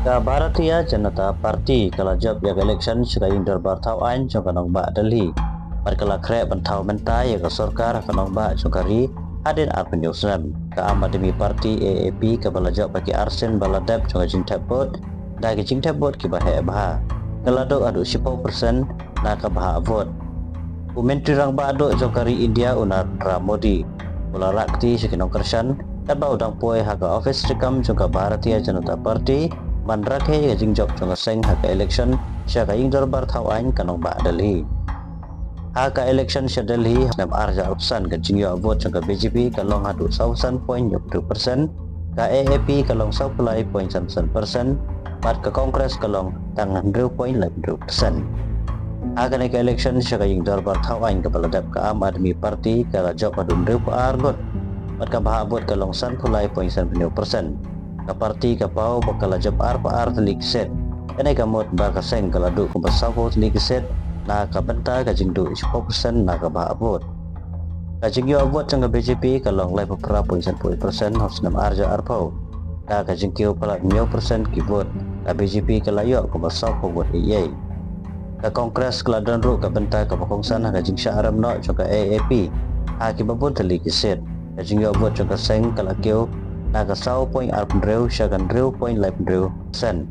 Ka Bharatiya Janata Party kala job yak election suka indor barthau ain jong kanong ba Delhi. Par kala kre bantau mentai yak sorkar kanong ba jongkari hadin arpen yusram. Ka Aam Aadmi Party AAP ka bala job bagi arsen bala dep jong jing tapot da ke jing tapot ki bahe bah. Kala do adu 10% na ka bah vote. Menteri rang ba do jongkari India Narendra Modi. Ula rakti sekinong kersan dabau dang poe haka office rekam jongka Bharatiya Janata Party man rakhe ga jingjok jong seng haka election sya ka ingdor bar thau ain kanong ba Delhi haka election sya Delhi nam arja opsan ga jingyo vote jong ka BJP kalong hadu 0.2% ka AAP kalong 0.7% pat ka Congress kalong tangan 0.8% haka ka election sya ka ingdor bar thau ain ka baladap ka Aam Aadmi Party ka job adun 2 argot pat ka bahabot kalong 0.9% ka parti ka pau bakala job pa telik set kanai ka mot ba ka seng kala du ko basawo telik set na ka benta ka jingdu 10% na ka bahabot ka jingyo abot jang ka BJP kalong 0.10% hos nam arja arpau ka jingkyo pala 9% ki vote ka BJP kalayo ko basawo vote iye ka Kongres kala donru ka benta ka pakongsan ka jingsya aram no jang ka AAP ha ki babot telik set ka jingyo abot jang ka seng kala kyo naga 0.6 syagan 0.8%